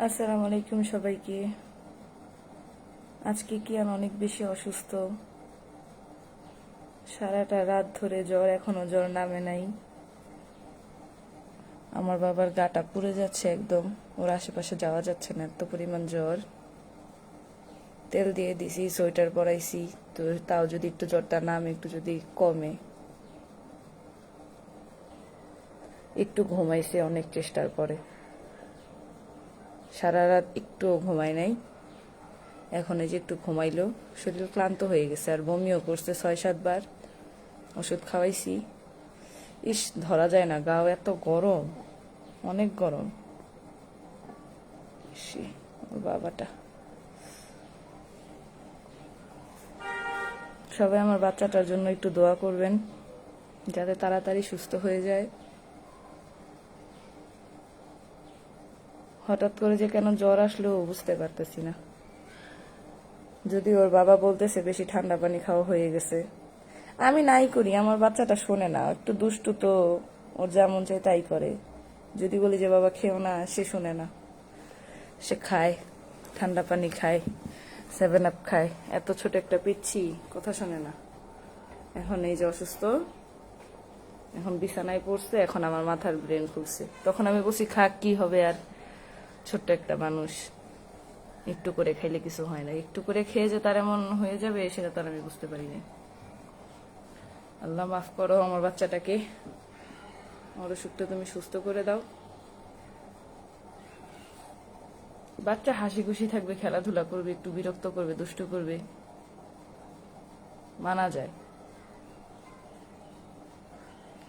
আসসালামু আলাইকুম সবাইকে। আজকে কি আমি অনেক বেশি অসুস্থ। সারাটা রাত ধরে জ্বর, এখনো জ্বর নামে নাই। আমার বাবার গাটা পুড়ে যাচ্ছে একদম, ওর আশেপাশে যাওয়া যাচ্ছে না, এত পরিমাণ জ্বর। তেল দিয়ে দিছি, সোয়েটার পরাইছি, তো তাও যদি একটু জ্বরটা নামে, একটু যদি কমে। একটু ঘুমাইছে অনেক চেষ্টার পরে, সারা রাত একটু ঘুমাই নাই। এখন এই যে একটু ঘুমাইলো, শরীর ক্লান্ত হয়ে গেছে, আর বমিও করছে 6-7 বার। ওষুধ খাওয়াইছি। ইস, ধরা যায় না, গাও এত গরম, অনেক গরম। সে ওর বাবাটা। সবাই আমার বাচ্চাটার জন্য একটু দোয়া করবেন, যাতে তাড়াতাড়ি সুস্থ হয়ে যায়। হঠাৎ করে যে কেন জ্বর আসলো বুঝতে পারতেছি না। যদি ওর বাবা বলতেছে বেশি ঠান্ডা পানি খাওয়া হয়ে গেছে, আমি নাই করি, আমার বাচ্চাটা শোনে না, একটু দুষ্টু তো, ওর যেমন চাই তাই করে। যদি বলি যে বাবা খেও না, সে শোনে না। সে খায়, ঠান্ডা পানি খায়, 7 আপ খায়। এত ছোট একটা পিচ্ছি, কথা শোনে না। এখন এই যে অসুস্থ, এখন বিছানায় পড়ছে, এখন আমার মাথার ব্রেন খুলছে। তখন আমি বলছি খাক, কি হবে আর, ছোট্ট একটা মানুষ, একটু করে খাইলে কিছু হয় না। একটু করে খেয়ে যে তার এমন হয়ে যাবে সেটা তো আর আমি বুঝতে পারি না। আল্লাহ মাফ করো আমার বাচ্চাটাকে, আমার অসুখটা তুমি সুস্থ করে দাও। বাচ্চা হাসি খুশি থাকবে, খেলাধুলা করবে, একটু বিরক্ত করবে, দুষ্টু করবে, মানা যায়।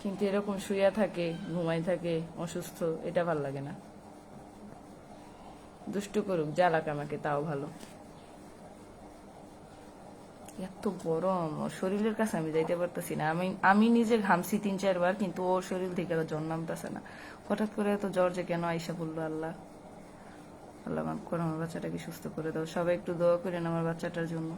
কিন্তু এরকম শুয়ে থাকে, ঘুমাই থাকে, অসুস্থ, এটা ভাল লাগে না। দুষ্টু করুক, জ্বালাক আমাকে, তাও ভালো। এত গরম, ওর শরীরের কাছে আমি যাইতে পারতেছি না। আমি নিজে ঘামছি 3-4 বার, কিন্তু ওর শরীর থেকে আর জ্বর নামতেছে না। হঠাৎ করে এত জ্বর যে কেন আইসা বললো, আল্লাহ। আল্লাহ মাফ করো, আমার বাচ্চাটাকে সুস্থ করে দাও। সবাই একটু দোয়া করেন আমার বাচ্চাটার জন্য।